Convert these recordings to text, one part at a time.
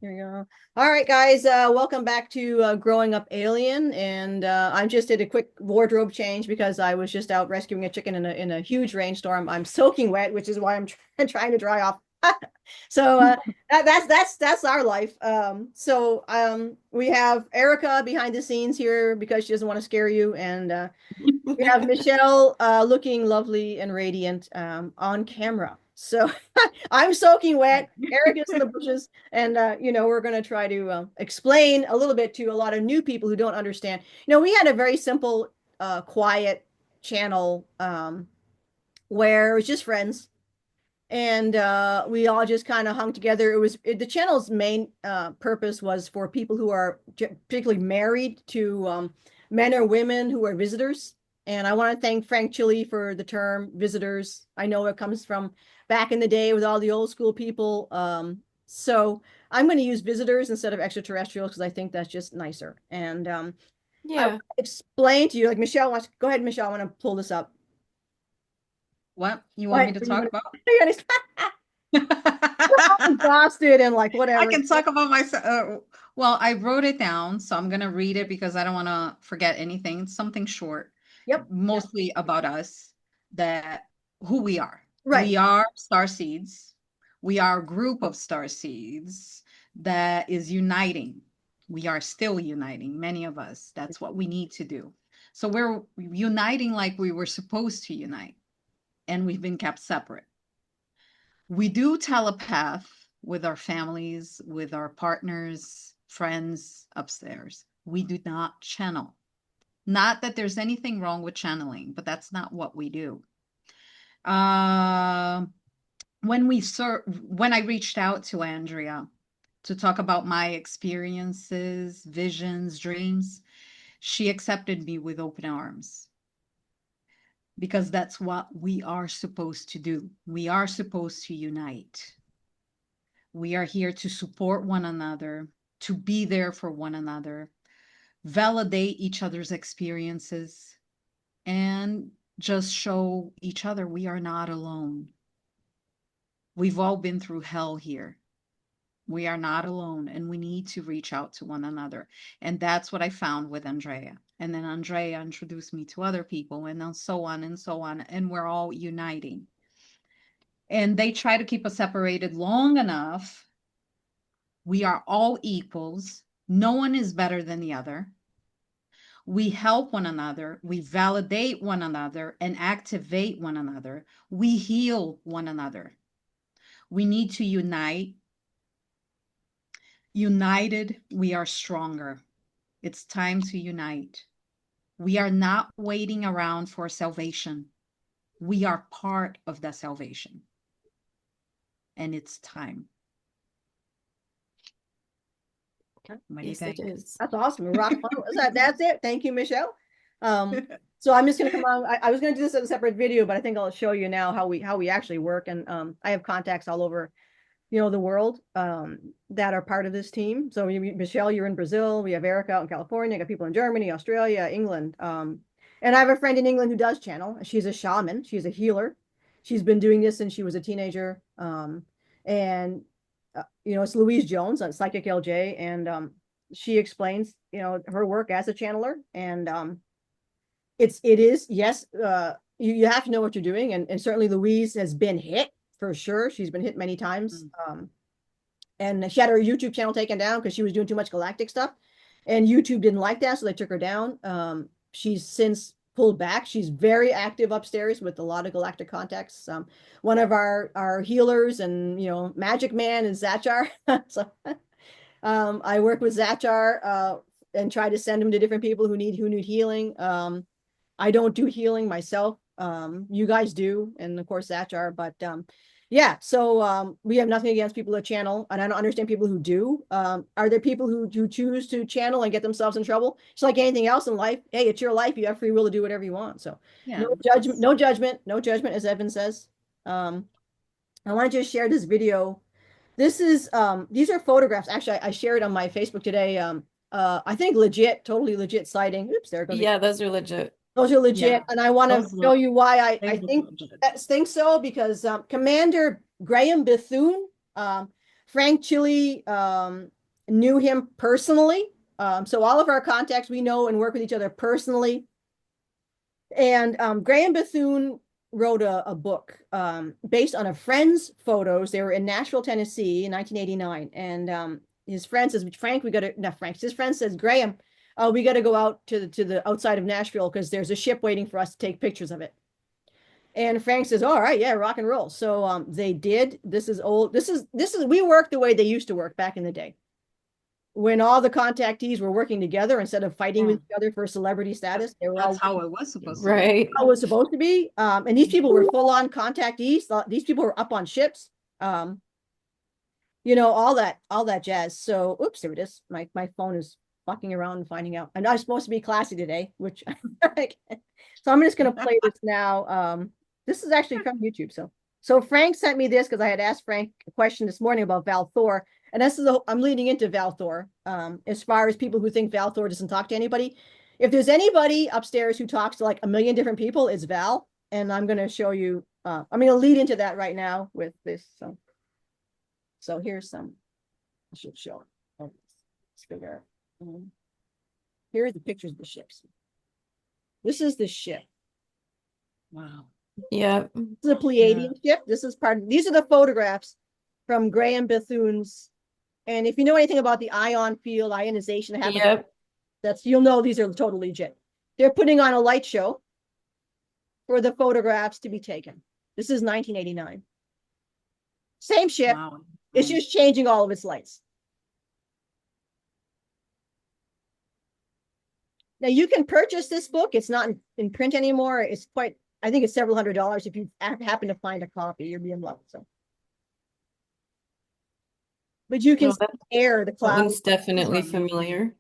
Here we go. All right, guys, welcome back to Growing Up Alien. And I just did a quick wardrobe change because I was just out rescuing a chicken in a huge rainstorm. I'm soaking wet, which is why I'm trying to dry off. So that's our life. We have Erica behind the scenes here because she doesn't want to scare you, and we have Michelle looking lovely and radiant on camera. So I'm soaking wet. Eric is in the bushes. And, we're going to try to explain a little bit to a lot of new people who don't understand. We had a very simple, quiet channel where it was just friends. And we all just kind of hung together. The channel's main purpose was for people who are particularly married to men or women who are visitors. And I want to thank Frank Chili for the term visitors. I know it comes from back in the day with all the old school people. So I'm going to use visitors instead of extraterrestrials because I think that's just nicer. And I Yeah. explain to you, like Michelle wants, go ahead, Michelle, I want to pull this up. What you want me What? to Are you talk gonna, about? you're gonna, we're all exhausted and like I whatever. can talk about myself. Well, I wrote it down, so I'm going to read it because I don't want to forget anything. It's something short, Yep. mostly about us, that who we are. Right. We are star seeds. We are a group of star seeds that is uniting. We are still uniting, many of us. That's what we need to do. So we're uniting like we were supposed to unite, and we've been kept separate. We do telepath with our families, with our partners, friends upstairs. We do not channel. Not that there's anything wrong with channeling, but that's not what we do. Uh, when I reached out to Andrea to talk about my experiences, visions, dreams, she accepted me with open arms because that's what we are supposed to do. We are supposed to unite. We are here to support one another, to be there for one another, validate each other's experiences, and just show each other we are not alone. We've all been through hell here. We are not alone, and we need to reach out to one another. And that's what I found with Andrea. And then Andrea introduced me to other people, and then so on and so on. And we're all uniting. And they try to keep us separated long enough. We are all equals. No one is better than the other. We help one another. We validate one another and activate one another. We heal one another. We need to unite. United, we are stronger. It's time to unite. We are not waiting around for salvation. We are part of the salvation. And it's time. What do you Yes, it think? is. That's awesome. Rock on. That's it. Thank you, Michelle. Um, so I'm just gonna come on. I was gonna do this as a separate video, but I think I'll show you now how we actually work. And I have contacts all over, the world that are part of this team. So Michelle, you're in Brazil. We have Erica out in California. I got people in Germany, Australia, England. And I have a friend in England who does channel. She's a shaman. She's a healer. She's been doing this since she was a teenager. And it's Louise Jones on Psychic LJ, and she explains, her work as a channeler, and it is yes, you have to know what you're doing, and certainly Louise has been hit for sure. She's been hit many times, Mm. and she had her YouTube channel taken down because she was doing too much Galactic stuff, and YouTube didn't like that, so they took her down. She's since pulled back. She's very active upstairs with a lot of Galactic contacts. One of our healers and Magic Man is Zachar. So I work with Zachar and try to send him to different people who need healing. I don't do healing myself. You guys do, and of course Zachar, but yeah, so we have nothing against people that channel, and I don't understand people who do. Are there people who choose to channel and get themselves in trouble? It's like anything else in life. Hey, it's your life. You have free will to do whatever you want. So Yeah, no judgment, no judgment, no judgment, as Evan says. Um, I want to just share this video. These are photographs. Actually, I shared on my Facebook today. I think legit, totally legit sighting. Oops, there it goes. Yeah, those are legit. Those are legit, yeah. and I want to Those show look, you why I, they I look think legit. think so because Commander Graham Bethune Frank Chili knew him personally. So all of our contacts we know and work with each other personally. And Graham Bethune wrote a book based on a friend's photos. They were in Nashville, Tennessee in 1989. And his friend says, Frank, we got to, not Frank, his friend says, Graham, we got to go out to the outside of Nashville because there's a ship waiting for us to take pictures of it. And Frank says, all right, yeah, rock and roll. So they did. This is old. We work the way they used to work back in the day when all the contactees were working together instead of fighting with each other for celebrity status. They were That's all how it was supposed to be. Right. how it was supposed to be. And these people were full on contactees. These people were up on ships. All that jazz. So, oops, there it is. My phone is fucking around and finding out. I'm not supposed to be classy today, which so I'm just gonna play this now. This is actually from YouTube. So Frank sent me this because I had asked Frank a question this morning about Val Thor. And I'm leading into Val Thor. As far as people who think Val Thor doesn't talk to anybody. If there's anybody upstairs who talks to like a million different people, it's Val. And I'm gonna show you, I'm gonna lead into that right now with this. So here's some, I should show. Let's figure out. Here are the pictures of the ships. This is the ship. Wow. Yeah. This is a Pleiadian ship. These are the photographs from Graham Bethune's. And if you know anything about the ion field, ionization that happens, Yep. you'll know these are totally legit. They're putting on a light show for the photographs to be taken. This is 1989. Same ship. Wow. It's just changing all of its lights. Now you can purchase this book. It's not in print anymore. It's I think it's several $100s. If you happen to find a copy, you're being lucky. So, but you can No, that air the one's clouds. definitely familiar.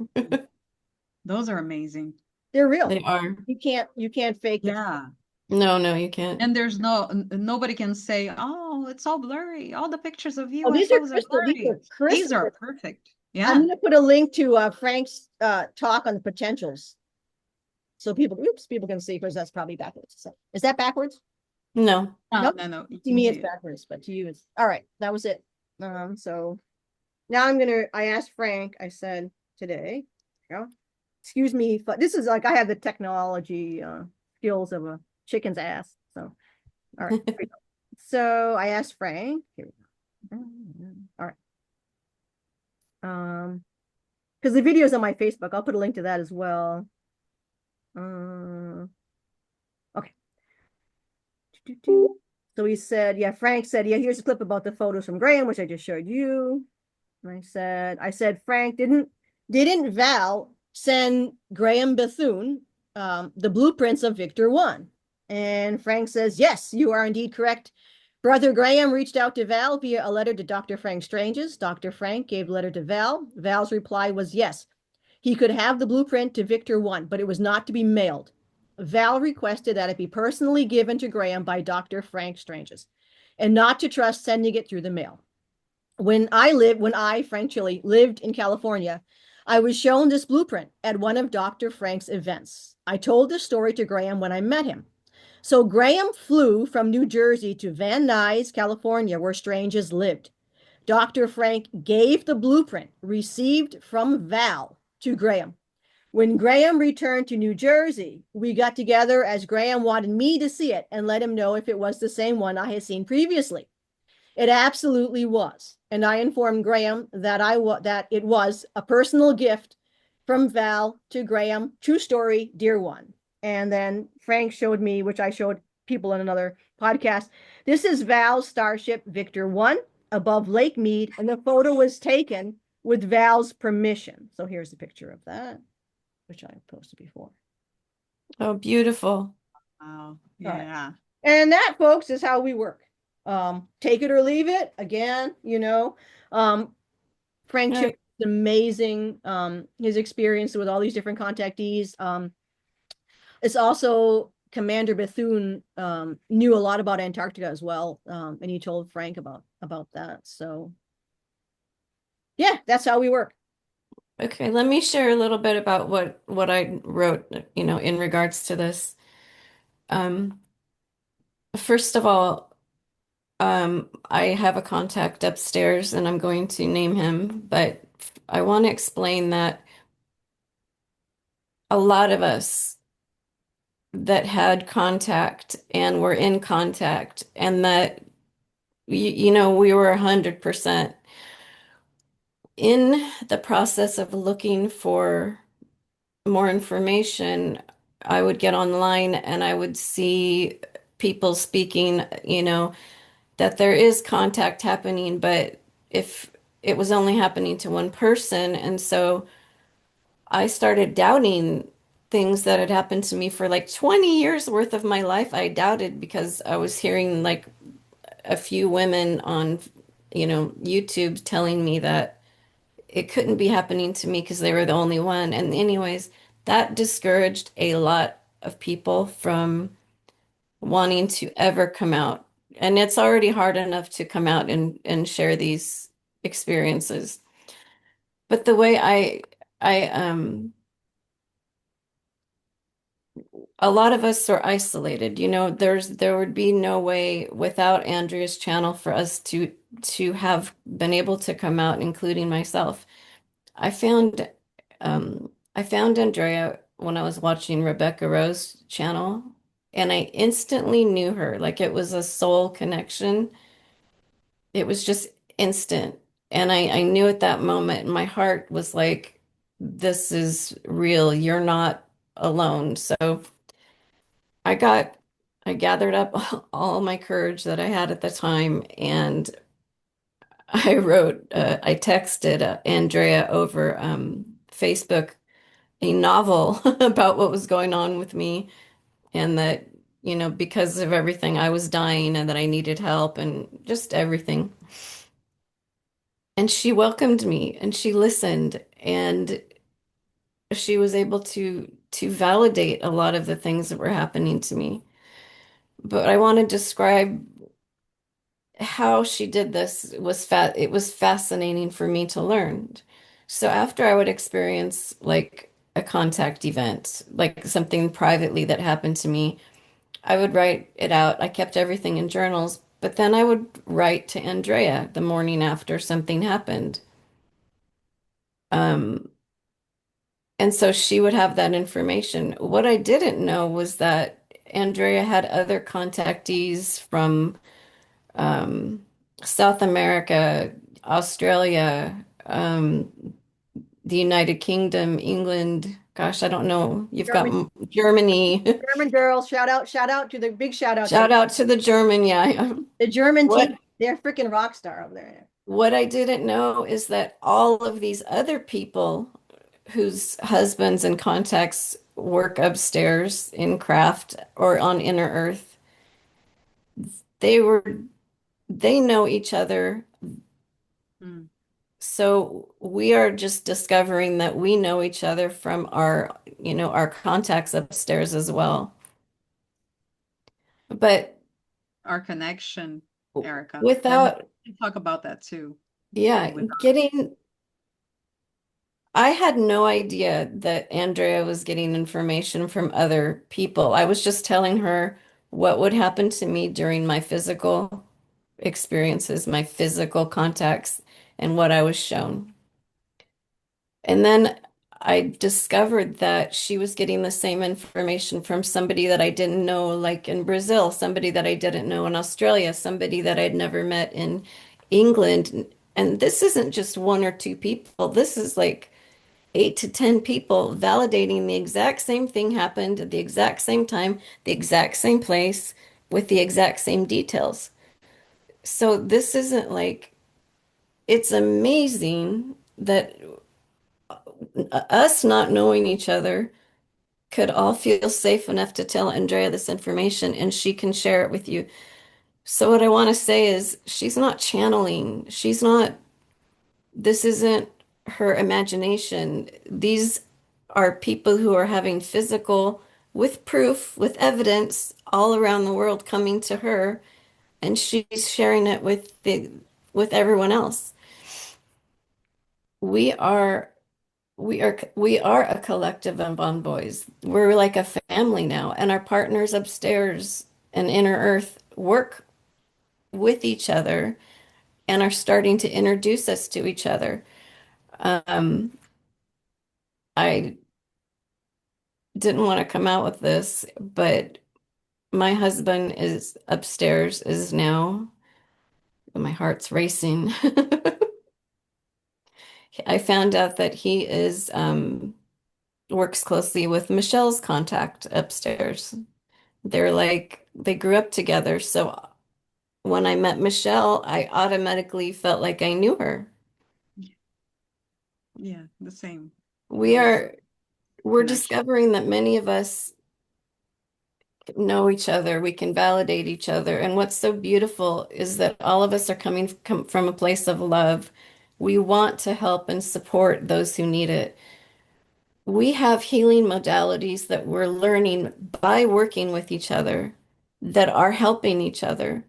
Those are amazing. They're real. They are. You can't fake them. Yeah. No, you can't. And there's nobody can say, oh, it's all blurry. All the pictures of Oh, these are UFOs are crystal. These blurry. are crystal. These are perfect. I'm Yeah. going to put a link to Frank's talk on the potentials. So people can see, because that's probably backwards. So, is that backwards? No. Nope. No. To me, it's backwards, but to you, it's all right. That was it. So now I asked Frank, I said today, excuse me, but this is like, I have the technology skills of a chicken's ass. So, all right. So I asked Frank, here we go. All right. Because the video is on my Facebook. I'll put a link to that as well. Okay. So he said, Frank said, here's a clip about the photos from Graham, which I just showed you. And I said, Frank, didn't Val send Graham Bethune the blueprints of Victor 1? And Frank says, yes, you are indeed correct. Brother Graham reached out to Val via a letter to Dr. Frank Strange's. Dr. Frank gave a letter to Val. Val's reply was yes. He could have the blueprint to Victor 1, but it was not to be mailed. Val requested that it be personally given to Graham by Dr. Frank Strange's and not to trust sending it through the mail. When I, Frank Chili, lived in California, I was shown this blueprint at one of Dr. Frank's events. I told this story to Graham when I met him. So Graham flew from New Jersey to Van Nuys, California, where Strange's lived. Dr. Frank gave the blueprint received from Val to Graham. When Graham returned to New Jersey, we got together as Graham wanted me to see it and let him know if it was the same one I had seen previously. It absolutely was. And I informed Graham that it was a personal gift from Val to Graham. True story, dear one. And then Frank showed me, which I showed people in another podcast. This is Val's Starship Victor 1 above Lake Mead, and the photo was taken with Val's permission. So here's a picture of that, which I posted before. Oh, beautiful. Wow. Yeah. Right. And that, folks, is how we work. Take it or leave it. Again, Frank Chip is amazing. His experience with all these different contactees. It's also Commander Bethune knew a lot about Antarctica as well, and he told Frank about that. So, yeah, that's how we work. Okay, let me share a little bit about what I wrote, in regards to this. First of all, I have a contact upstairs and I'm going to name him, but I want to explain that a lot of us that had contact and were in contact and that we were 100% in the process of looking for more information. I would get online and I would see people speaking, that there is contact happening, but if it was only happening to one person. And so I started doubting things that had happened to me for like 20 years worth of my life. I doubted because I was hearing like a few women on, YouTube telling me that it couldn't be happening to me because they were the only one. And anyways, that discouraged a lot of people from wanting to ever come out. And it's already hard enough to come out and share these experiences. But the way I a lot of us are isolated. There would be no way without Andrea's channel for us to have been able to come out, including myself. I found I found Andrea when I was watching Rebecca Rose's channel, and I instantly knew her. Like it was a soul connection. It was just instant. And I knew at that moment, my heart was like, this is real. You're not alone. So I got, I gathered up all my courage that I had at the time, and I texted Andrea over Facebook a novel about what was going on with me, and that, because of everything, I was dying and that I needed help and just everything. And she welcomed me and she listened and she was able to validate a lot of the things that were happening to me. But I want to describe how she did this. It was fascinating for me to learn. So after I would experience like a contact event, like something privately that happened to me, I would write it out. I kept everything in journals, but then I would write to Andrea the morning after something happened. Um, and so she would have that information. What I didn't know was that Andrea had other contactees from um, South America, Australia, the United Kingdom, England. Gosh, I don't know. You've got German, Germany. German girls, shout out to the big shout out to Shout out to the German. Yeah. the German What team. They're freaking rock star over there. what I didn't know is that all of these other people whose husbands and contacts work upstairs in craft or on inner earth, they were they know each other. Mm. So we are just discovering that we know each other from our contacts upstairs as well. But Our connection, Erica. Let me without, talk about that too. yeah, With I had no idea that Andrea was getting information from other people. I was just telling her what would happen to me during my physical experiences, my physical contacts, and what I was shown. And then I discovered that she was getting the same information from somebody that I didn't know, like in Brazil, somebody that I didn't know in Australia, somebody that I'd never met in England. And this isn't just one or two people. This is like 8 to 10 people validating the exact same thing happened at the exact same time, the exact same place, with the exact same details. So this isn't like, it's amazing that us not knowing each other could all feel safe enough to tell Andrea this information and she can share it with you. So what I want to say is she's not channeling. This isn't her imagination. These are people who are having physical, with proof, with evidence all around the world coming to her, and she's sharing it with everyone else. We are we are a collective of envoys. We're like a family now, and our partners upstairs and inner earth work with each other and are starting to introduce us to each other. Um, I didn't want to come out with this, but my husband is upstairs, is now, my heart's racing. I found out that he is works closely with Michelle's contact upstairs. They're like they grew up together, so when I met Michelle, I automatically felt like I knew her. Yeah, the same. We This are we're connection. discovering that many of us know each other, we can validate each other. And what's so beautiful is that all of us are come from a place of love. We want to help and support those who need it. We have healing modalities that we're learning by working with each other that are helping each other.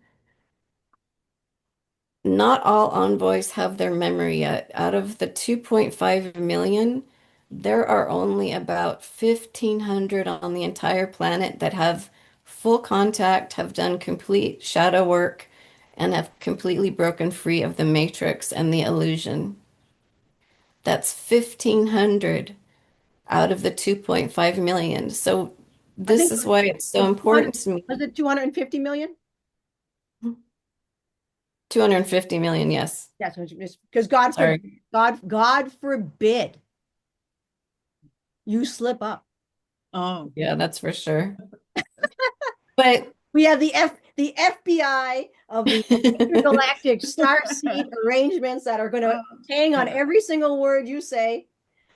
Not all envoys have their memory yet. Out of the 2.5 million, there are only about 1,500 on the entire planet that have full contact, have done complete shadow work, and have completely broken free of the matrix and the illusion. That's 1,500 out of the 2.5 million. So I this think is why it's so it's 200, important to me. was it 250 million? 250 million, yes. That's what because God forbid, Sorry. God forbid you slip up. Oh, Yeah, that's for sure. But We have the FBI of the intergalactic Starseed arrangements that are going to oh, hang on yeah. every single word you say.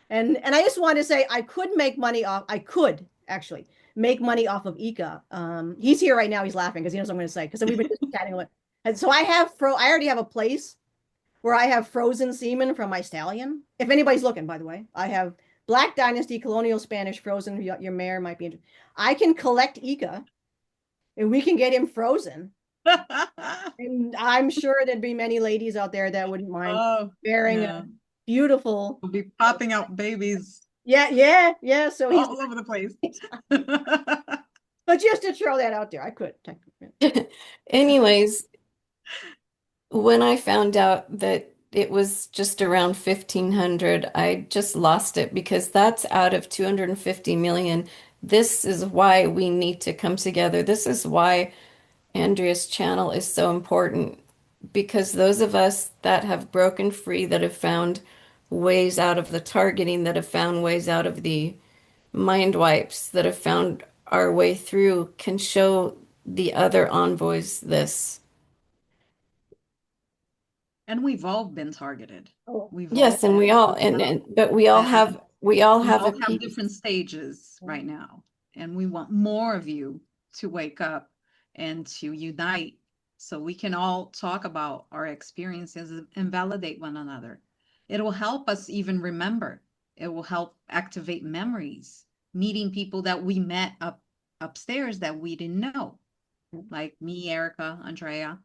And I just want to say I could make money off. I could actually make money off of Ika. He's here right now. He's laughing because he knows what I'm going to say. Because we've been just chatting with. And so I already have a place where I have frozen semen from my stallion. If anybody's looking, by the way, I have Black Dynasty Colonial Spanish frozen. Your mayor might be interested. I can collect Ika and we can get him frozen. And I'm sure there'd be many ladies out there that wouldn't mind Oh, bearing yeah. a beautiful. We'll be popping out babies Yeah, yeah, yeah. So he's, all over the place. but just to throw that out there, I could technically. anyways, when I found out that it was just around 1,500, I just lost it because that's out of 250 million. This is why we need to come together. This is why Andrea's channel is so important because those of us that have broken free, that have found ways out of the targeting, that have found ways out of the mind wipes, that have found our way through, can show the other envoys this. And we've all been targeted. Oh, We've all Yes, and we all and but and we all we have a all have piece. different stages right now. And we want more of you to wake up and to unite so we can all talk about our experiences and validate one another. It will help us even remember. It will help activate memories, meeting people that we met upstairs that we didn't know, like me, Erica, Andrea.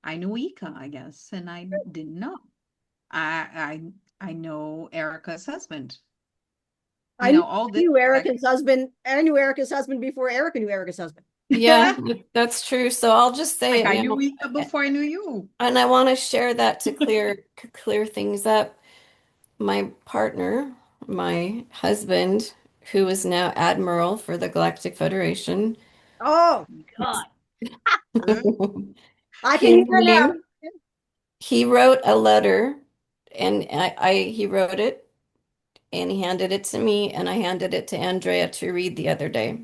I knew Ika, I guess, and I didn't know. I know Erica's husband. I knew, All I this knew that Erica's husband. I knew Erica's husband before Erica knew Erica's husband. Yeah, that's true. So I'll just say like it I now. knew Ika before I knew you. And I want to share that to clear things up. My partner, my husband, who is now Admiral for the Galactic Federation, Oh God, Good. I can he hear now. he wrote a letter and he wrote it and he handed it to me and I handed it to Andrea to read the other day.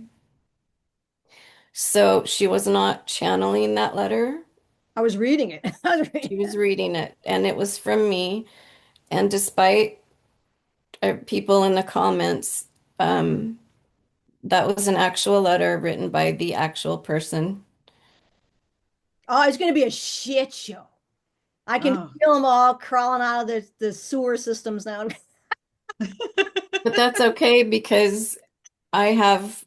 So she was not channeling that letter. I was reading it. I was reading She it. was reading it and it was from me. And despite people in the comments, that was an actual letter written by the actual person. Oh, it's going to be a shit show. I can Oh. feel them all crawling out of the sewer systems now. But that's okay because I have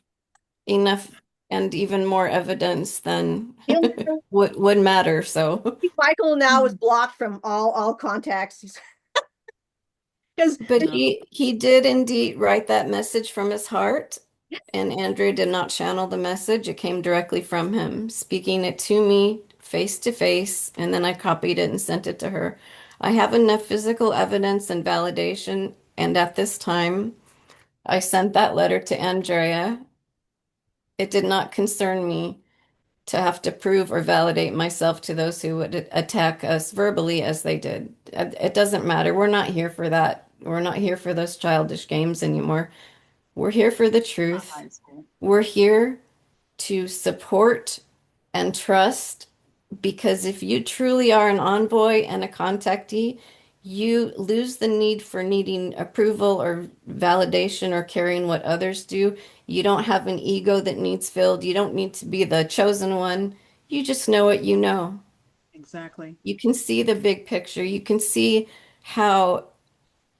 enough and even more evidence than would matter. So, Michael now is blocked from all contacts because but No. he did indeed write that message from his heart. and Andrea did not channel the message. It came directly from him, speaking it to me face to face, and then I copied it and sent it to her. I have enough physical evidence and validation, and at this time, I sent that letter to Andrea. It did not concern me to have to prove or validate myself to those who would attack us verbally as they did. It doesn't matter. We're not here for that. We're not here for those childish games anymore. We're here for the Not truth. high school. We're here to support and trust, because if you truly are an envoy and a contactee, you lose the need for needing approval or validation or caring what others do. You don't have an ego that needs filled. You don't need to be the chosen one. You just know what you know. Exactly. You can see the big picture. You can see how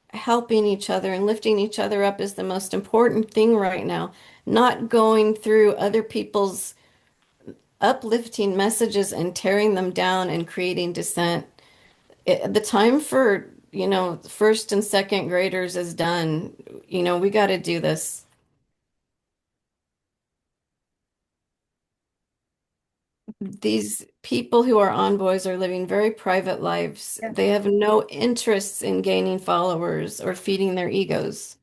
helping each other and lifting each other up is the most important thing right now. Not going through other people's uplifting messages and tearing them down and creating dissent. The time for, first and second graders is done. We got to do this. These people who are envoys are living very private lives. Yeah. They have no interests in gaining followers or feeding their egos.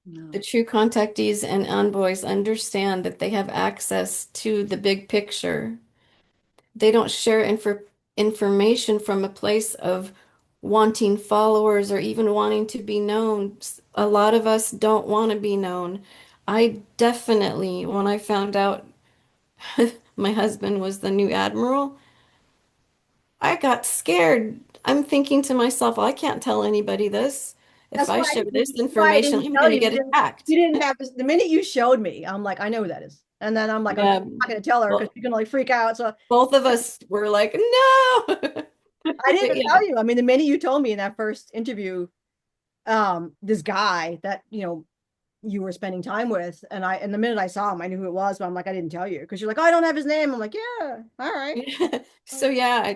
The No. true contactees and envoys understand that they have access to the big picture. They don't share information from a place of wanting followers or even wanting to be known. A lot of us don't want to be known. I definitely, when I found out my husband was the new admiral, I got scared. I'm thinking to myself, I can't tell anybody this. If That's I why share this that's why I information, didn't I'm tell going to you. get attacked. You didn't have this. The minute you showed me, I'm like, I know who that is. And then I'm like, okay, Yeah. I'm not going to tell her because Well, she's going to like freak out. So both of us were like, no. I didn't Yeah. tell you. I mean, the minute you told me in that first interview, this guy that, you were spending time with, and the minute I saw him, I knew who it was, but I'm like, I didn't tell you because you're like, oh, I don't have his name. I'm like, yeah, all right. So yeah,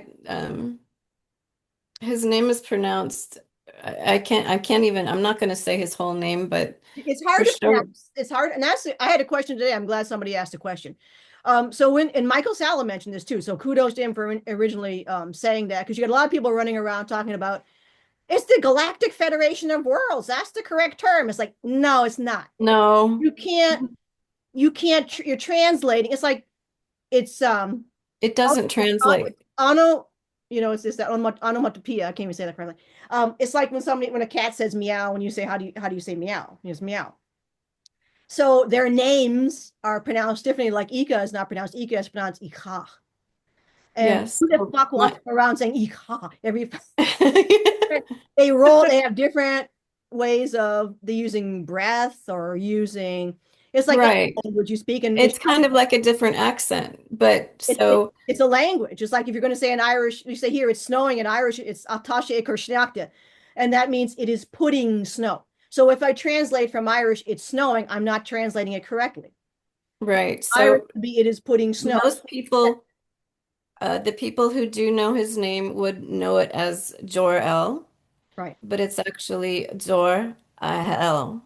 his name is pronounced. I can't even. I'm not going to say his whole name, but It's for hard to sure. pronounce. It's hard. And that's, I had a question today. I'm glad somebody asked a question. So and Michael Salla mentioned this too. So kudos to him for originally saying that, because you got a lot of people running around talking about it's the Galactic Federation of Worlds. That's the correct term. It's like, no, it's not. No, You can't, you're translating. It's like, it's it doesn't translate. ono, it's just that onomatopoeia. I can't even say that correctly. It's like when a cat says meow, when you say how do you say meow? It's meow. So their names are pronounced differently. Like Ika is not pronounced Ika, it's pronounced Ika. And Yes. who the So fuck walks my around saying Ika every they have different ways of they using breath or using it's like any Right. language you speak, and It's kind of like a different accent, but so it's a language. It's like if you're going to say in Irish, you say here it's snowing in Irish, it's atashe ikar, and that means it is putting snow. So if I translate from Irish, it's snowing, I'm not translating it correctly. right. Irish So would be it is putting snow. most people, the people who do know his name would know it as Jor-El, Right. but it's actually Jor-El.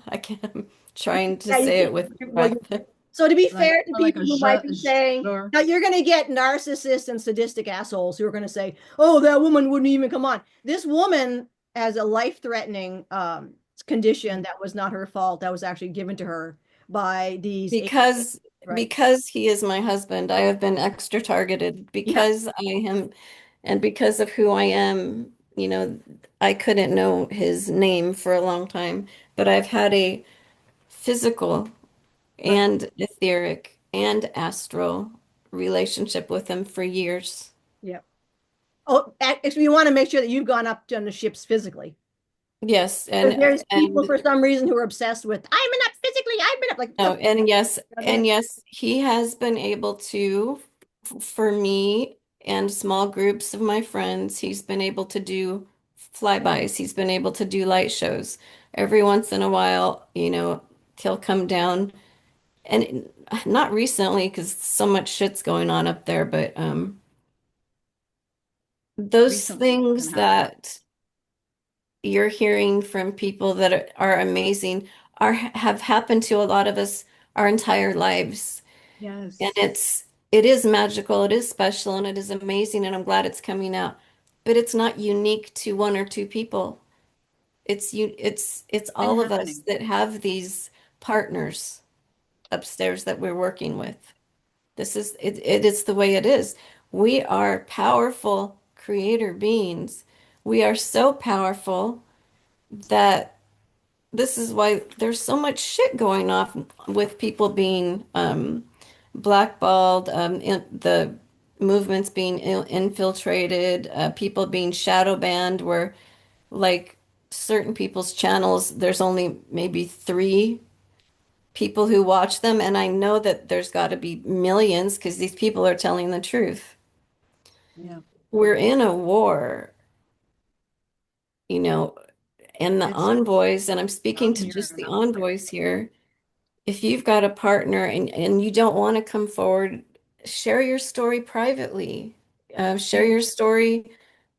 I can't, I'm trying to Yeah, say it with well, breath. so to be Like fair to more like people a who might be saying, genre. now you're going to get narcissists and sadistic assholes who are going to say, "Oh, that woman wouldn't even come on." This woman has a life-threatening condition that was not her fault. That was actually given to her by these agents, Because right? because he is my husband, I have been extra targeted Yeah, because I am, and because of who I am, I couldn't know his name for a long time, but I've had a physical right. and etheric and astral relationship with him for years. Yeah. Oh, actually, you want to make sure that you've gone up on the ships physically. Yes, Because there's people and for some reason who are obsessed with, I've been up physically, I've been up like no, the and yes, he has been able to, for me and small groups of my friends, he's been able to do flybys. He's been able to do light shows. Every once in a while, he'll come down, and not recently because so much shit's going on up there, but those Recently, it's been things happening. that you're hearing from people that are amazing have happened to a lot of us our entire lives. And Yes. it is magical, it is special, and it is amazing, and I'm glad it's coming out. But it's not unique to one or two people. It's Been all of us happening. that have these partners upstairs that we're working with. It is the way it is. We are powerful creator beings. We are so powerful that this is why there's so much shit going on with people being blackballed, the movements being infiltrated, people being shadow banned, where like certain people's channels, there's only maybe three people who watch them, and I know that there's got to be millions because these people are telling the truth. Yeah. We're in a war, you know, and the It's envoys, and I'm speaking down to here just in the Africa. envoys here. If you've got a partner and you don't want to come forward, share your story privately. Share Yeah. your story,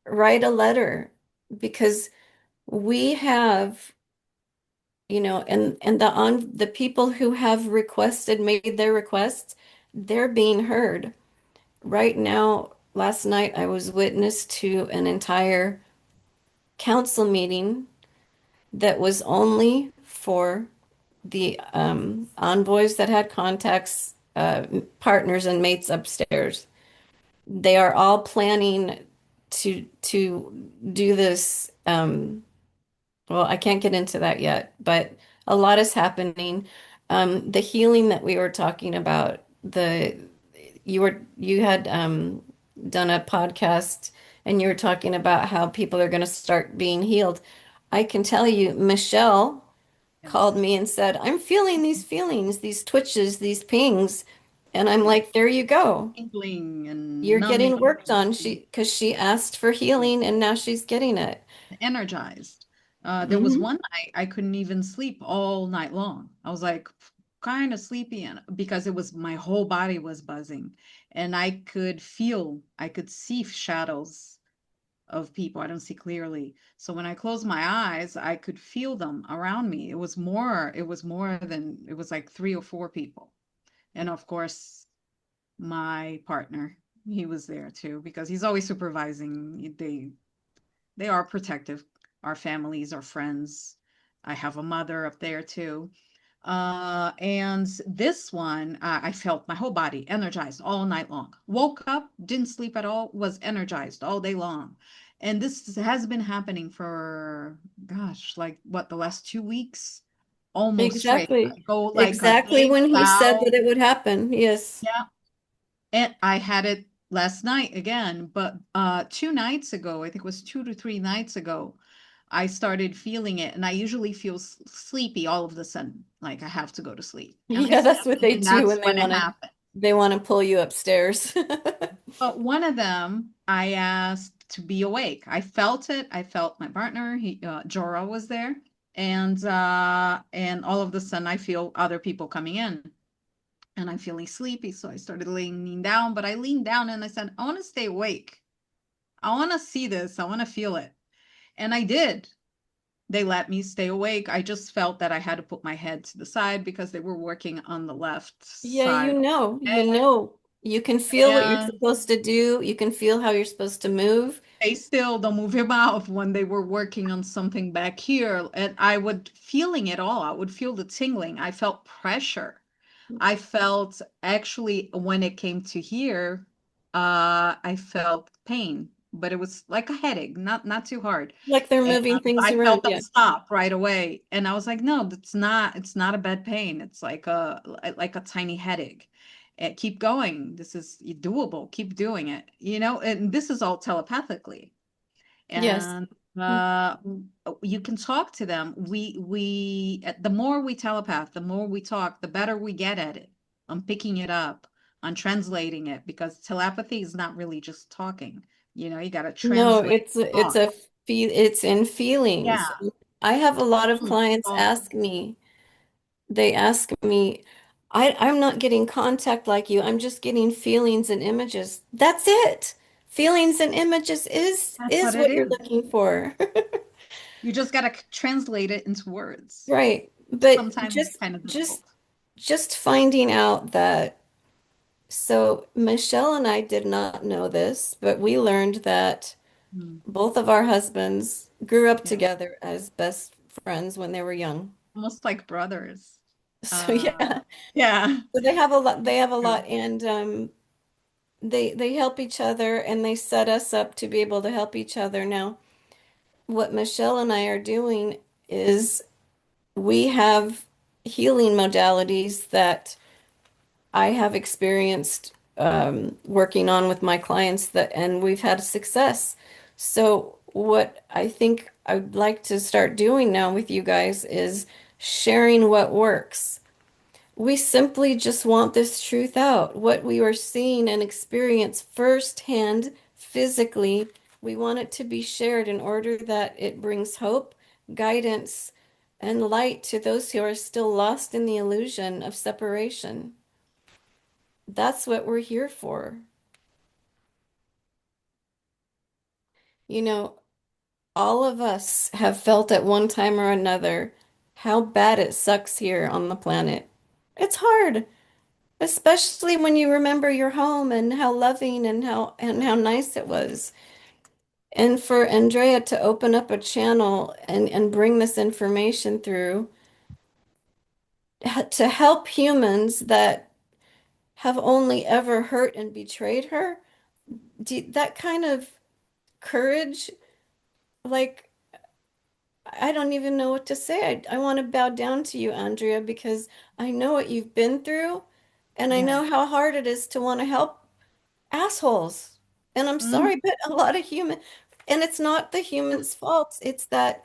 write a letter, because we have, and the people who have requested, made their requests, they're being heard. Right now, last night I was witness to an entire council meeting that was only for the envoys that had contacts, partners, and mates upstairs. They are all planning to do this. Well, I can't get into that yet, but a lot is happening. The healing that we were talking about, the you had done a podcast and you were talking about how people are going to start being healed. I can tell you, Michelle called Yes. me and said, I'm feeling these feelings, these twitches, these pings. And I'm Yeah. like, there you go. Tingling and You're numbing getting worked on. and Because she asked for healing and now she's getting it. energized. There was Hmm. one night I couldn't even sleep all night long. I was like kind of sleepy and because it was my whole body was buzzing and I could see shadows of people. I don't see clearly. So when I closed my eyes, I could feel them around me. It was more than, it was like three or four people. And of course, my partner, he was there too, because he's always supervising. They are protective. Our families, our friends. I have a mother up there too. And this one, I felt my whole body energized all night long. Woke up, didn't sleep at all, was energized all day long. And this has been happening for, gosh, like what, the last 2 weeks? Almost straight. Exactly. I go like a Exactly day when he said without. that it would happen. Yes. Yeah. And I had it last night again, but 2 nights ago, I think it was 2 to 3 nights ago, I started feeling it, and I usually feel sleepy all of a sudden, like I have to go to sleep. And I Yeah, that's slept, what and they then do that's when when it happened. they want to pull you upstairs. But one of them, I asked to be awake. I felt it. I felt my partner. Jorah was there, and all of a sudden, I feel other people coming in. And I'm feeling sleepy. So I started leaning down, but I leaned down and I said, I want to stay awake. I want to see this. I want to feel it. And I did. They let me stay awake. I just felt that I had to put my head to the side because they were working on the left Yeah, side of you can the feel bed. what you're And supposed to do. You can feel how you're supposed to move. they still don't move your mouth when they were working on something back here. And I would feeling it all. I would feel the tingling. I felt pressure. I felt actually when it came to here, I felt pain, but it was like a headache, not too hard. Like they're And moving things I around. felt them Yeah. stop right away, and I was like, no, it's not a bad pain. It's like a tiny headache. Keep going. This is doable. Keep doing it. And this is all telepathically Yes. and you can talk to them. The more we telepath, the more we talk, the better we get at it, on picking it up, on translating it, because telepathy is not really just talking. You got to No, translate it's talk. a feel it's in Yeah, feelings. I have a lot of clients talk. ask me, they ask me, I'm not getting contact like you. I'm just getting feelings and images. That's it. Feelings and images That's is what it what you're is. looking for. You just got to translate it into words. Right. But Sometimes it's just kind of just difficult. just finding out that, so Michelle and I did not know this, but we learned that Mm. both of our husbands grew up Yeah. together as best friends when they were young. Almost like brothers. So Uh, yeah, yeah. so they have a True. lot, and they help each other and they set us up to be able to help each other. Now, what Michelle and I are doing is we have healing modalities that I have experienced working on with my clients that, and we've had success. So what I think I'd like to start doing now with you guys is sharing what works. We simply just want this truth out. What we are seeing and experience firsthand, physically, we want it to be shared in order that it brings hope, guidance, and light to those who are still lost in the illusion of separation. That's what we're here for. You know, all of us have felt at one time or another how bad it sucks here on the planet. It's hard. Especially when you remember your home and how loving and how nice it was. And for Andrea to open up a channel and bring this information through to help humans that have only ever hurt and betrayed her, that kind of courage, like I don't even know what to say. I want to bow down to you, Andrea, because I know what you've been through and I Yeah. know how hard it is to want to help assholes. And I'm Mm. sorry, but a lot of and it's not the human's fault. It's that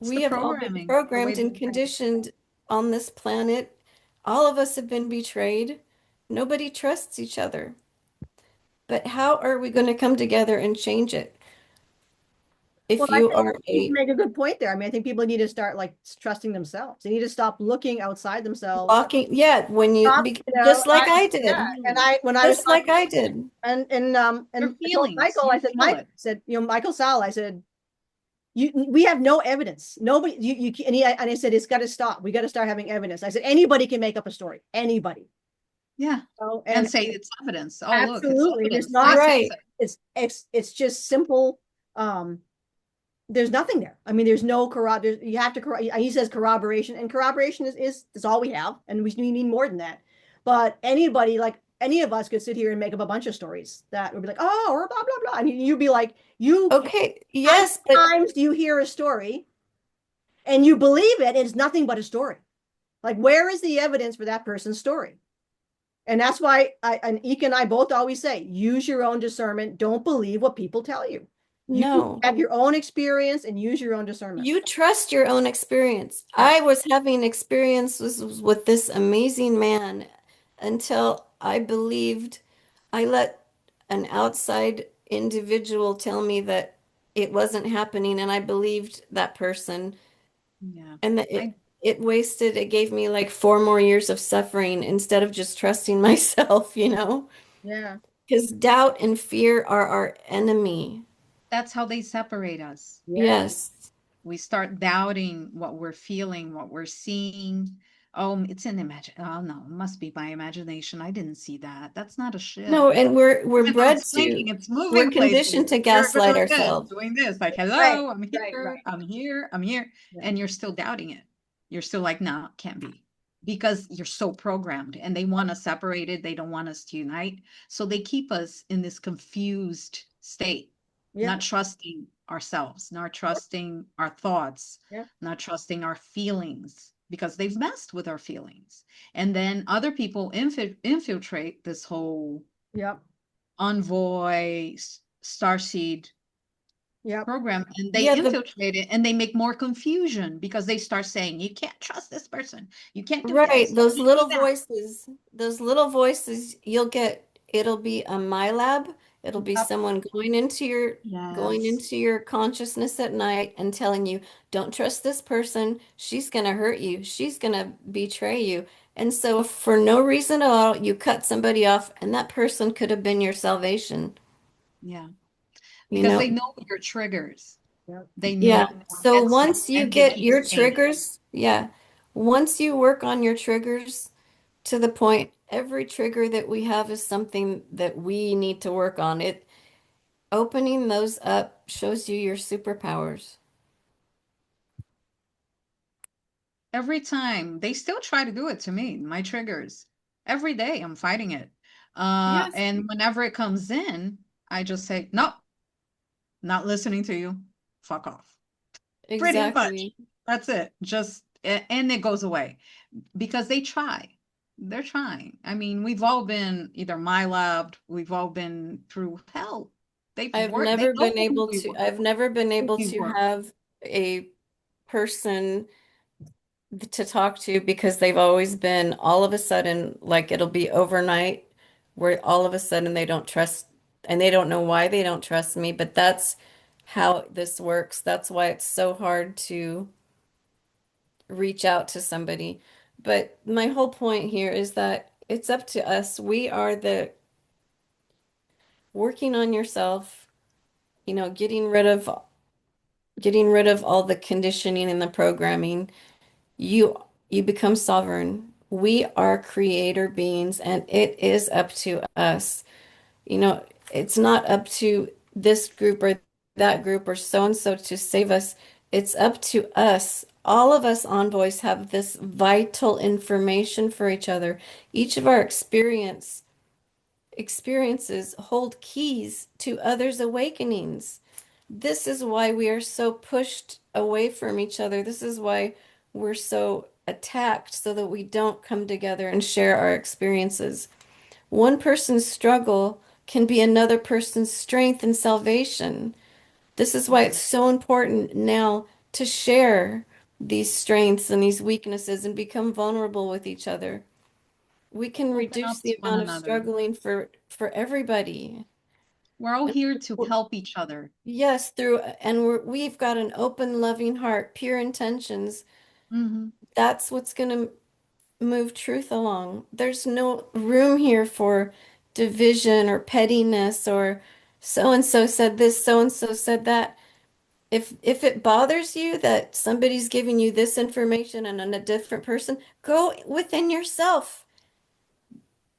It's the we have all been programming, the way programmed they're and raised. conditioned on this planet. All of us have been betrayed. Nobody trusts each other. But how are we going to come together and change it? Well, If I you think are you a make a good point there. I mean, I think people need to start like trusting themselves. They need to stop looking outside themselves. blocking, yeah, when you, Stop, just like I, I yeah. did, And Mm. I, when I was just like talking, I did. and Your I told feelings, Michael, you I said, feel Mike it. said, Michael Sal, I said, we have no evidence. Nobody, and I said, it's got to stop. We got to start having evidence. I said, anybody can make up a story. Anybody. Yeah. So, And and say it's evidence. Oh, look, it's absolutely, and it's evidence. I not, say Right. so. it's just simple. Um, there's nothing there. I mean, there's no corroboration. You have to he says corroboration, and corroboration is all we have, and we need more than that. But anybody, like any of us, could sit here and make up a bunch of stories that would be like, oh, or blah blah blah, and you'd be like, Okay, how many yes, but times do you hear a story and you believe it? It's nothing but a story. Like, where is the evidence for that person's story? And that's why and Ike and I both always say, use your own discernment. Don't believe what people tell you. You no. have your own experience and use your own discernment. You trust your own experience. Yeah. I was having experiences with this amazing man until I believed I let an outside individual tell me that it wasn't happening, and I believed that person, Yeah. and that I it wasted, it gave me like 4 more years of suffering instead of just trusting myself, you know? Yeah. Because doubt and fear are our enemy. That's how they separate us. Yeah. Yes. We start doubting what we're feeling, what we're seeing. Oh, it's an imagine. Oh no, it must be my imagination. I didn't see that. That's not a ship. No, and we're Even though bred it's to, blinking, it's we're moving places. conditioned to You're gaslight doing this, ourselves. doing this. Like, Right. hello, I'm Right. here, Right. I'm here, I'm here. Yeah. And you're still doubting it. You're still like, no, can't be. Because you're so programmed and they want us separated. They don't want us to unite. So they keep us in this confused state, Yeah. not trusting ourselves, not trusting our thoughts, Yeah. not trusting our feelings, because they've messed with our feelings. And then other people infiltrate this whole Yep. envoy starseed Yep. program, and they Yeah, the infiltrate it and they make more confusion because they start saying you can't trust this person, you can't do right, this, you can't do that. those little voices you'll get, it'll be a my lab, it'll be Yep. someone going Yes. into your consciousness at night and telling you, don't trust this person, she's gonna hurt you, she's gonna betray you. And so for no reason at all, you cut somebody off, and that person could have been your salvation, Yeah, you because they know? know your triggers. Yep. They Yeah. know So and so once you and they get keep your saying it. triggers, yeah, once you work on your triggers, to the point, every trigger that we have is something that we need to work on. It opening those up shows you your superpowers. Every time they still try to do it to me, my triggers. Every day I'm fighting it. Yes, And whenever it comes in, I just say, nope, not listening to you. Fuck off. Pretty much. exactly. That's it. And it goes away because they try. They're trying. I mean, we've all been either my loved, we've all been through hell. They know who we were, I've never been who able we to were. have a person to talk to because they've always been all of a sudden, like it'll be overnight where all of a sudden they don't trust and they don't know why they don't trust me, but that's how this works. That's why it's so hard to reach out to somebody. But my whole point here is that it's up to us. We are the working on yourself, getting rid of all the conditioning and the programming. You you become sovereign. We are creator beings, and it is up to us. You know, it's not up to this group or that group or so and so to save us. It's up to us. All of us envoys have this vital information for each other. Each of our experiences hold keys to others' awakenings. This is why we are so pushed away from each other. This is why we're so attacked so that we don't come together and share our experiences. One person's struggle can be another person's strength and salvation. This is why it's Mhm. so important now to share these strengths and these weaknesses and become vulnerable with each other. We can Open reduce up to the one amount of another. struggling for everybody. We're all And here to we're- help each other. yes, we've got an open, loving heart, pure intentions. Hmm. That's what's going to move truth along. There's no room here for division or pettiness or so and so said this, so and so said that. If it bothers you that somebody's giving you this information and on a different person, go within yourself.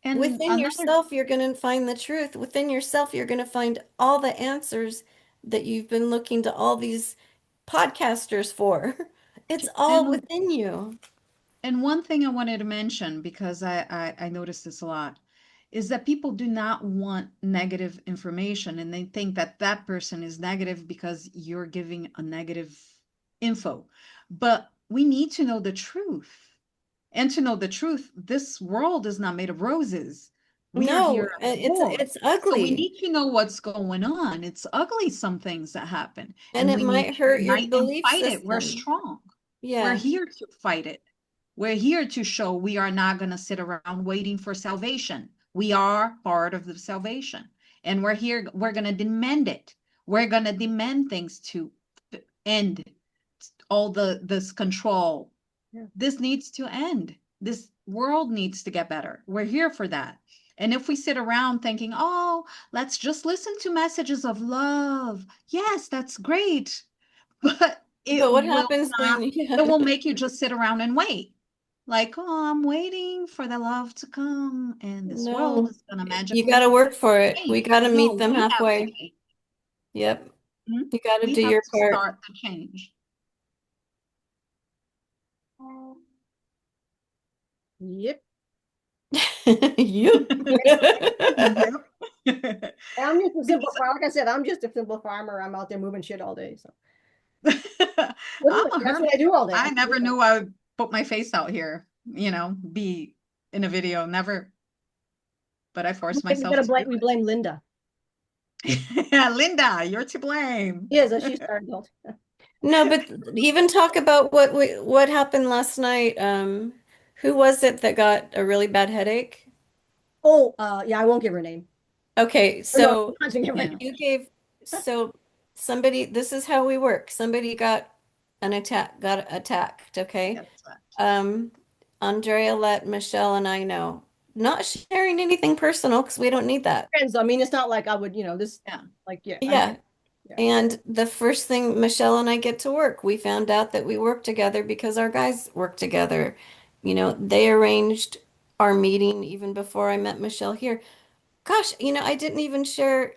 And Within another, yourself, you're going to find the truth. Within yourself, you're going to find all the answers that you've been looking to all these podcasters for. It's all and within you. and one thing I wanted to mention because I noticed this a lot is that people do not want negative information and they think that that person is negative because you're giving a negative info. But we need to know the truth. And to know the truth, this world is not made of roses. We are No, here at war. it's So we ugly need to know what's going on. It's ugly, some things that happen, and and it we need might to hurt your unite and belief fight it. We're system. strong. We're Yeah. here to fight it. We're here to show we are not going to sit around waiting for salvation. We are part of the salvation. And we're here, we're going to demand it. We're going to demand things to end all this control. Yeah. This needs to end. This world needs to get better. We're here for that. And if we sit around thinking, oh, let's just listen to messages of love, yes, that's great. But But what happens when, it yeah, will make you just sit around and wait. Like, oh, I'm waiting for the love to come and this world no, is going to you got to magically work for it. We change. got to meet No, them we have to halfway. change. Yep. Mhm. You got to We do have your to part. start the change. Yep. You. Yep. I'm just a simple Because farmer. Like I said, I'm just a simple farmer. I'm out there moving shit all day. So I'm a that's what hermit. I do all day. I never knew I would put my face out here, be in a video. Never, but I forced myself to do We blame Linda. it. Yeah, Linda, you're to blame. Yes, she started. No, but even talk about what happened last night. Who was it that got a really bad headache? Oh, yeah, I won't give her name. Okay, Oh, no, so I'm punching it right Yeah, you gave so somebody, this is how we work. Somebody got attacked, okay? that's that. Um, Andrea let Michelle and I know. Not sharing anything personal because we don't need that. friends. I mean, it's not like I would, Yeah. like, yeah, I mean, Yeah. yeah. And the first thing Michelle and I get to work, we found out that we work together because our guys work together. They arranged our meeting even before I met Michelle here. Gosh, I didn't even share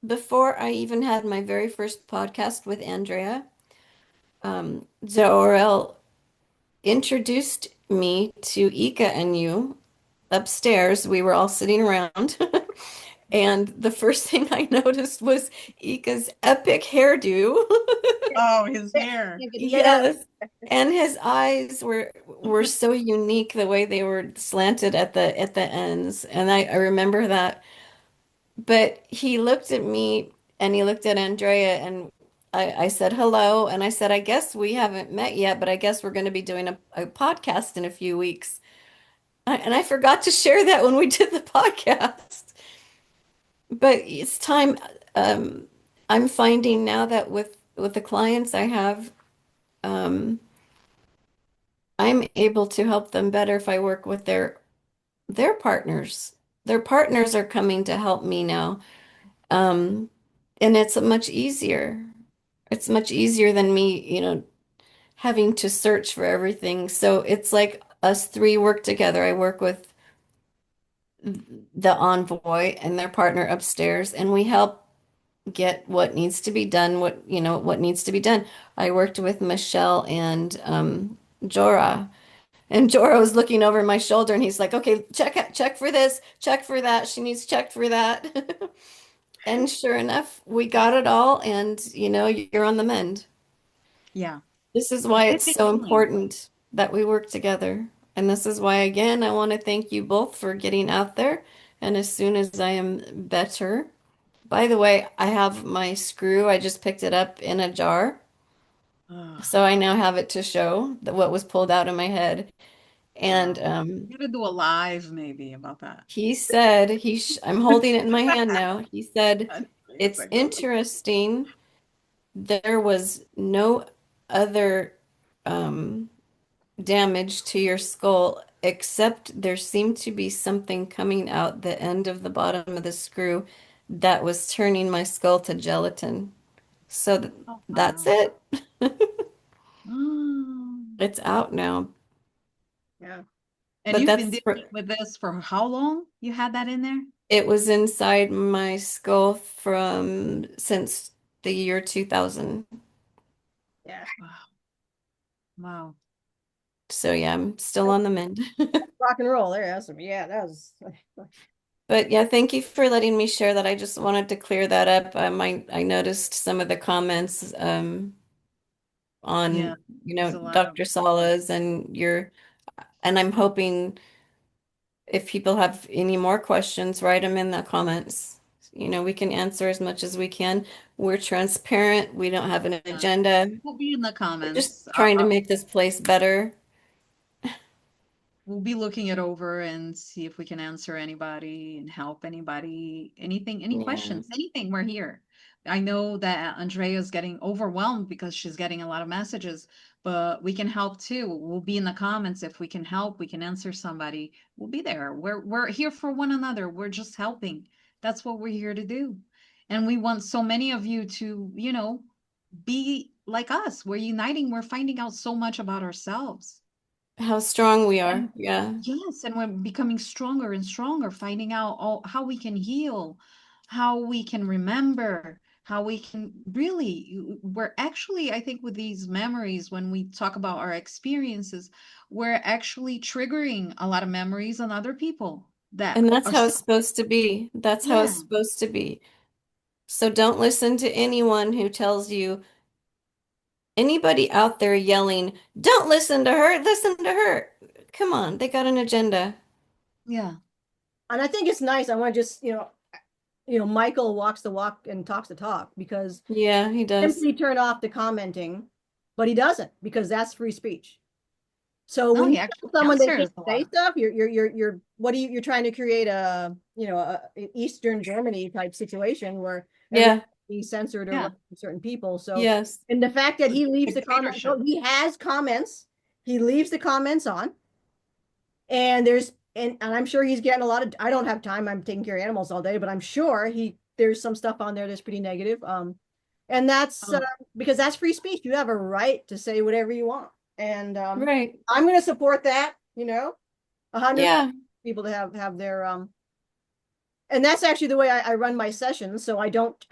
before I even had my very first podcast with Andrea. Zorel introduced me to Ika and you upstairs. We were all sitting around. And the first thing I noticed was Ika's epic hairdo. Oh, his hair. Yeah. Yes. And his eyes were so unique the way they were slanted at the ends. And I remember that. But he looked at me and he looked at Andrea and I said hello and I said, I guess we haven't met yet, but I guess we're going to be doing a podcast in a few weeks. And I forgot to share that when we did the podcast. But it's time. I'm finding now that with the clients I have, um, I'm able to help them better if I work with their partners. Their partners are coming to help me now. Um, and it's much easier. It's much easier than me, having to search for everything. So it's like us three work together. I work with the envoy and their partner upstairs, and we help get what needs to be done, what needs to be done. I worked with Michelle and Jorah. And Jorah was looking over my shoulder and he's like, okay, check for this, check for that. She needs checked for that. And sure enough, we got it all, and you're on the mend. Yeah. This is why it's Vivid so healing. important that we work together. And this is why, again, I want to thank you both for getting out there. And as soon as I am better, by the way, I have my screw. I just picked it up in a jar. Ugh. So I now have it to show that what was pulled out of my head. And Wow. You gotta do a live maybe about that. he said, I'm holding it in my hand now. He said, It's it's like, oh. interesting. There was no other um, damage to your skull, except there seemed to be something coming out the end of the bottom of the screw that was turning my skull to gelatin. So Oh, that's wow. it. Mm. It's out now. Yeah. And But you've been that's dealing with this for how long? You had that in there? it was inside my skull from since the year 2000. Yeah. Wow. Wow. So yeah, I'm still on the mend. Rock and roll there. Yeah, that was But yeah, thank you for letting me share that. I just wanted to clear that up. I noticed some of the comments Yeah. on, There's a lot of Dr. Sala's and I'm hoping if people have any more questions, write them in the comments. We can answer as much as we can. We're transparent. We don't have an agenda. will be in the We're just comments. trying to make this place better. We'll be looking it over and see if we can answer anybody and help anybody, anything, any Yeah. questions, anything, we're here. I know that Andrea's getting overwhelmed because she's getting a lot of messages, but we can help too. We'll be in the comments if we can help, we can answer somebody. We'll be there. We're here for one another. We're just helping. That's what we're here to do. And we want so many of you to, be like us. We're uniting. We're finding out so much about ourselves. How strong we are. And Yeah. yes, and we're becoming stronger and stronger, finding out how we can heal, how we can remember, how we can really, we're actually, I think with these memories, when we talk about our experiences, we're actually triggering a lot of memories on other people that And that's are how still, it's supposed to be. That's how it's yeah, supposed to be. So don't listen to anyone who tells you, anybody out there yelling, don't listen to her, listen to her. Come on, they got an agenda. yeah. and I think it's nice. I want to just, Michael walks the walk and talks the talk because Yeah, he does. simply turn off the commenting, but he doesn't because that's free speech. So No, when you he actually tell someone they can't answers a say lot. stuff, you're what are you you're trying to create an Eastern Germany type situation where everything Yeah, is censored or Yeah, left to certain people. So yes. and the fact that it's he a leaves the comment, so dictatorship. he has comments, he leaves the comments on, and I'm sure he's getting a lot of I don't have time, I'm taking care of animals all day, but I'm sure there's some stuff on there that's pretty negative. And that's Oh, because that's free speech. You have a right to say whatever you want. And Right. I'm going to support that. 100 Yeah. people to have their and that's actually the way I run my sessions. So I don't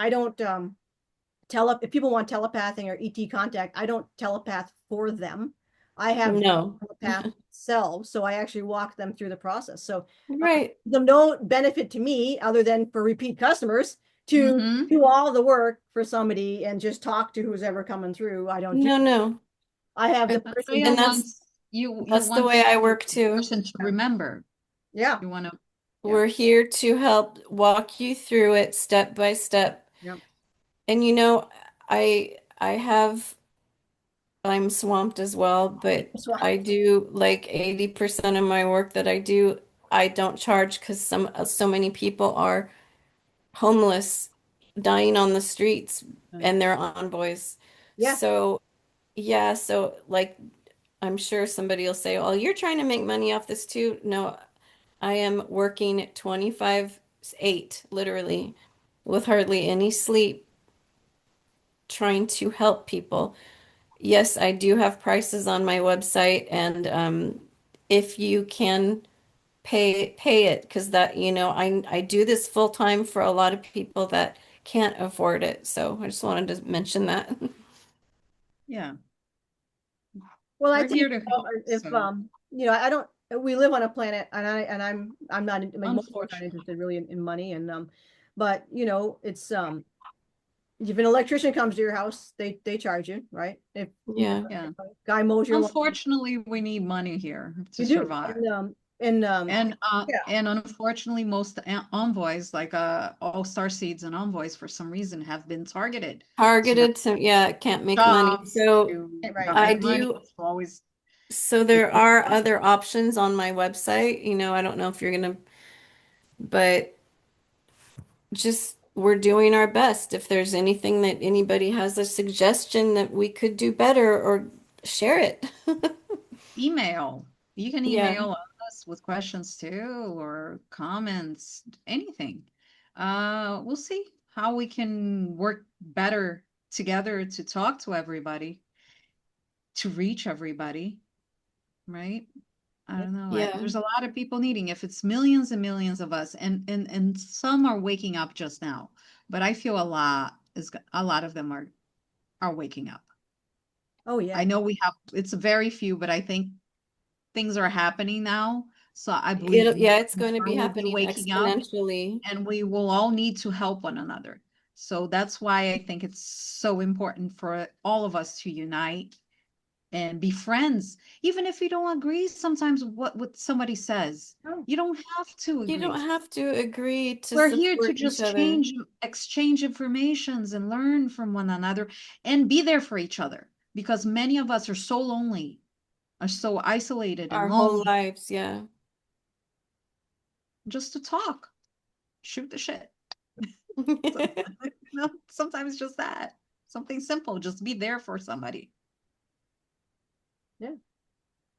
if people want telepathing or ET contact, I don't telepath for them. I have them No. telepath themselves, so I actually walk them through the process. So Right. there's no benefit to me other than for repeat customers to Mm-hmm. do all the work for somebody and just talk to who's ever coming through. I don't do. No, no. I have the And, person Andrea and do. wants you that's the want way I the work too. person to remember. Yeah, You want to, yeah. We're here to help walk you through it step by step. yeah. And I'm swamped as well, but That's why. I do like 80% of my work that I do, I don't charge because so many people are homeless, dying on the streets, and they're envoys. Yeah. So yeah, so like I'm sure somebody will say, "Oh, you're trying to make money off this too." No, I am working 25/8, literally, with hardly any sleep, trying to help people. Yes, I do have prices on my website, and if you can pay it, because I do this full time for a lot of people that can't afford it. So I just wanted to mention that. Yeah. Well, I We're think here to help. if So I don't. We live on a planet, and I'm not. I mean, most people are not unfortunately, interested really in money, and but it's if an electrician comes to your house, they charge you, right? Yeah. yeah. If a guy mows your lawn, Unfortunately, we need money here to you do, survive. and yeah. And unfortunately, most envoys, like all Starseeds and envoys, for some reason, have been targeted to not Targeted to, yeah, can't make money. jobs, So to Right. I government money. do, So always, so it, there it, are other options on my website. I don't know if you're gonna, but just we're doing our best. If there's anything that anybody has a suggestion that we could do better or share it. email. You can Yeah. email us with questions too, or comments, anything. We'll see how we can work better together to talk to everybody, to reach everybody, right? I don't know. Yeah. There's a lot of people needing. If it's millions and millions of us, and some are waking up just now, but I feel a lot of them are waking up. Oh I yeah. know we have, it's very few, but I think things are happening now. So I believe It's going to be more will be happening waking up, exponentially. and we will all need to help one another. So that's why I think it's so important for all of us to unite and be friends. Even if you don't agree sometimes what somebody says, Oh, you don't have to You don't agree. have to agree to We're here to support each just other. exchange informations and learn from one another and be there for each other, because many of us are so lonely, are so isolated and Our whole lonely. lives, yeah. Just to talk, shoot the shit. Sometimes just that. Something simple, just be there for somebody. yeah.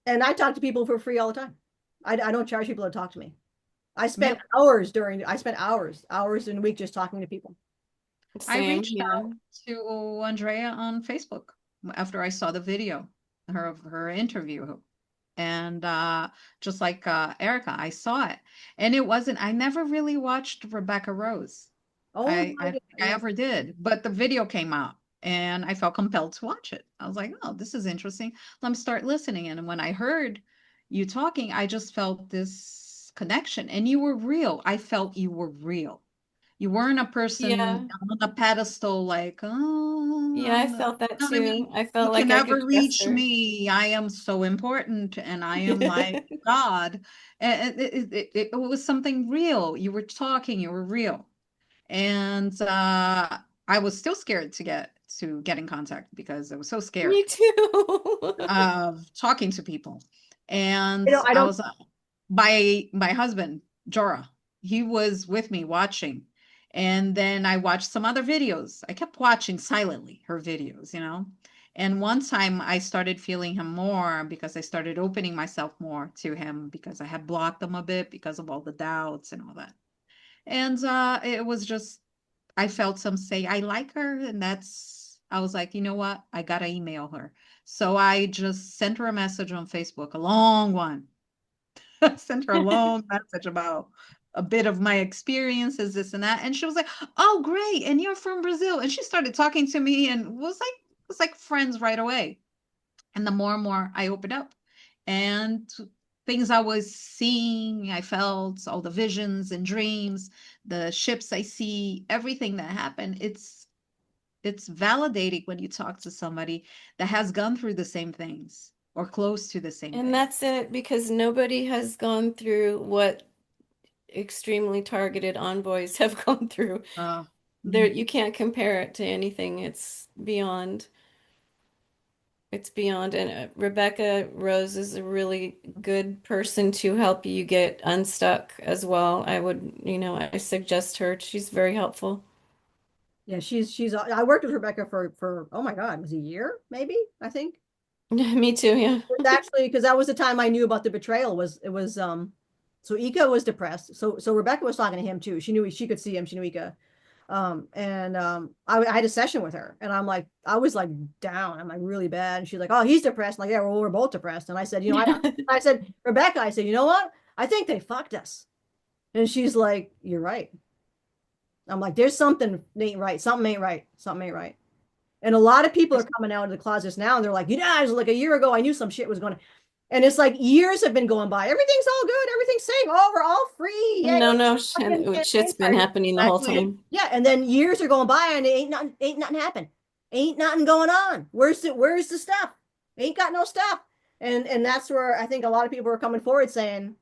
And I talk to people for free all the time. I don't charge people to talk to me. Yep. I spent hours in a week just talking to people. I Same, reached yeah. out to Andrea on Facebook after I saw the video, her interview. And just like Erica, I saw it. And I never really watched Rebecca Rose. Oh I my don't God. think I Yeah. ever did, but the video came out and I felt compelled to watch it. I was like, oh, this is interesting. Let me start listening. And when I heard you talking, I just felt this connection, and you were real. I felt you were real. You weren't a person Yeah. on a pedestal like, oh, Yeah, I you know felt that what I mean? too. I You felt can like I never could trust reach her. me. I am so important and I am like God. And it was something real. You were talking, you were real. And I was still scared to get in contact because I was so scared Me too. of talking to people. And I I don't was by my husband, Jorah. He was with me watching. And then I watched some other videos. I kept watching silently her videos. And one time I started feeling him more because I started opening myself more to him because I had blocked him a bit because of all the doubts and all that. And it was just, I felt some say, I like her. And I was like, you know what? I got to email her. So I just sent her a message on Facebook, a long one. Sent her a long message about a bit of my experiences, this and that. And she was like, "Oh, great. And you're from Brazil." And she started talking to me and was like friends right away. And the more and more I opened up and things I was seeing, I felt all the visions and dreams, the ships I see, everything that happened, it's validating when you talk to somebody that has gone through the same things or close to the same And thing. that's it because nobody has gone through what extremely targeted envoys have gone through. Uh, There, mhm. you can't compare it to anything. It's beyond. It's beyond. And Rebecca Rose is a really good person to help you get unstuck as well. I would, I suggest her. She's very helpful. Yeah, I worked with Rebecca for oh my God, it was a year, maybe, I think. Me too, yeah. It's actually because that was the time I knew about the betrayal was it was so Ika was depressed. So Rebecca was talking to him too. She knew she could see him, she knew Ika. And I had a session with her and I was like down. I'm like really bad. And she's like, "Oh, he's depressed." I'm like, "Yeah, well, we're both depressed." And I said, I said, "Rebecca," I said, "You know what? I think they fucked us." And she's like, "You're right." I'm like, "There's something ain't right. Something ain't right. Something ain't right." And a lot of people are coming out of the closets now and they're like, "You guys, like a year ago, I knew some shit was going to," and it's like years have been going by. Everything's all good. Everything's safe. Oh, we're all free. Yay. No, Fucking shit's campaign been started. happening the whole Exactly. time. Yeah. And then years are going by and ain't nothing happened. Ain't nothing going on. Where's the stuff? Ain't got no stuff. And that's where I think a lot of people are coming forward saying,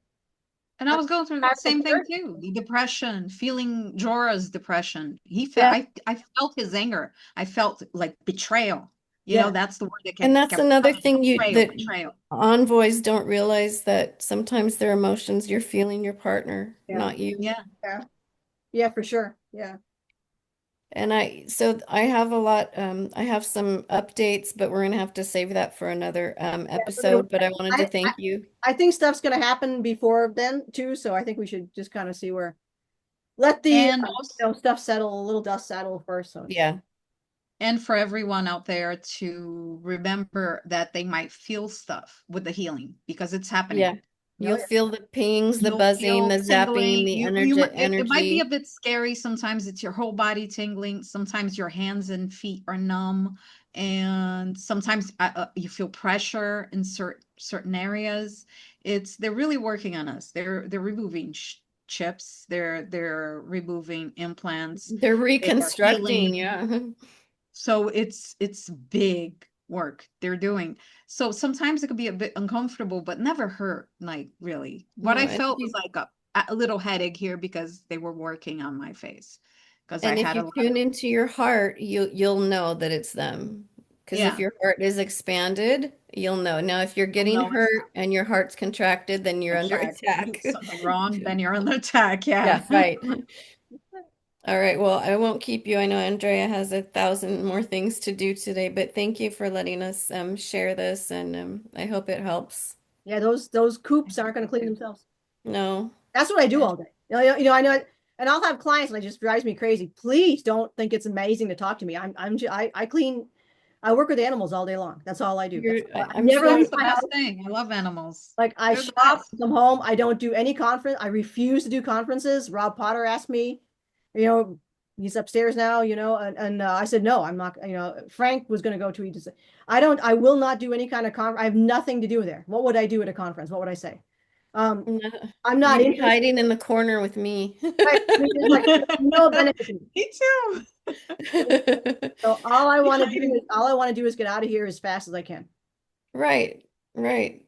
And I I'm was going through the tired of same thing hearing too. The depression, feeling Jorah's depression. He felt yeah, I felt his anger. I felt like betrayal. You know, yeah, that's the word that And that's kept another coming. thing Betrayal, that betrayal. envoys don't realize that sometimes their emotions you're feeling your partner, yeah, not you. Yeah. yeah, yeah, for sure. Yeah. And I have I have some updates, but we're gonna have to save that for another Yeah, we're gonna, episode. But I wanted to I, I, thank you. I think stuff's gonna happen before then too. So I think we should just kind of see where let the And also, stuff settle, a little dust settle first. So Yeah, and for everyone out there to remember that they might feel stuff with the healing because it's yeah. happening. oh You'll yeah, feel the pings, the You'll buzzing, feel the zapping, tingling. the It might be a energy. bit scary. Sometimes it's your whole body tingling. Sometimes your hands and feet are numb, and sometimes you feel pressure in certain areas. They're really working on us. They're removing chips. They're removing implants. They're They're reconstructing, healing. yeah. So it's big work they're doing. So sometimes it could be a bit uncomfortable, but never hurt, like really. What No, I and if felt was you like a little headache here because they were working on my face. Because I and if had you a lot of, tune into your heart, you'll know that it's them. Because if yeah, your heart is expanded, you'll know. Now, if you're you'll getting know it's hurt and your heart's contracted, then you're not under track. You do attack. something wrong, then you're under attack. Yeah. Yeah, fight. All right. Well, I won't keep you. I know Andrea has 1,000 more things to do today, but thank you for letting us share this, and I hope it helps. yeah. Those coops Thank aren't going to you clean too. themselves. No. That's what I do Yeah. all day. I know, and I'll have clients, and it just drives me crazy. Please don't think it's amazing to talk to me. I clean. I work with animals all day long. That's all I do. I I'm never leave That's so the my best house. thing. I love animals. Like I They're the shop, best. come home. I don't do any conference. I refuse to do conferences. Rob Potter asked me, you know, he's upstairs now, and I said no, I'm not. Frank was going to go to. He just, I don't. I will not do any kind of conference. I have nothing to do there. What would I do at a conference? What would I say? Um, I'm not You'd be interested. hiding in the corner with me. Right? I mean, it's like no benefit to me. Me too. So all I want to do is get out of here as fast as I can. Right, right.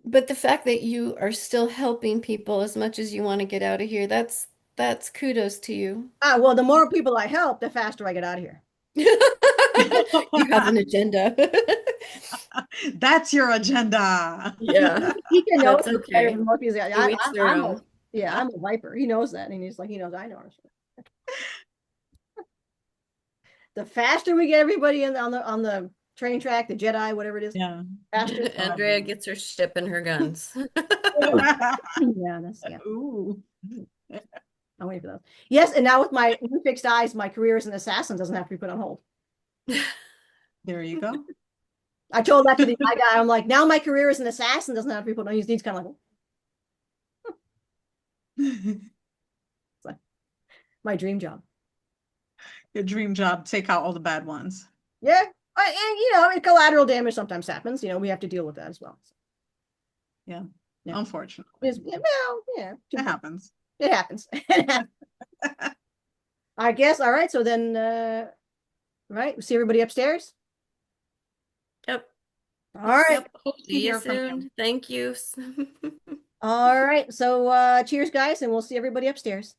But the fact that you are still helping people as much as you want to get out of here, that's kudos to you. Well, the more people I help, the faster I get out of here. You have an agenda. That's your agenda. Yeah, He knows that's this better okay. than most people. To each their own. I'm a viper. He knows that, and he's like, he knows I know. The faster we get everybody in on the train track, the Jedi, whatever it is, Yeah. faster. Andrea gets her ship and her guns. Yeah, yeah. Ooh. I'm waiting for those. Yes, and now with my new fixed eyes, my career as an assassin doesn't have to be put on hold. There you go. I told that to the guy. I'm like, now my career as an assassin doesn't have to be put on. He's kind of like, It's like my dream job. Your dream job, take out all the bad ones. Yeah. And collateral damage sometimes happens. We have to deal with that as well. Yeah. Yeah. Unfortunately. Well, yeah. It happens. It happens. I guess. All right. So then, right. See everybody upstairs. Yep. All right. Yep. Hope to See you hear from you. soon. Thank you. All right. So cheers, guys, and we'll see everybody upstairs.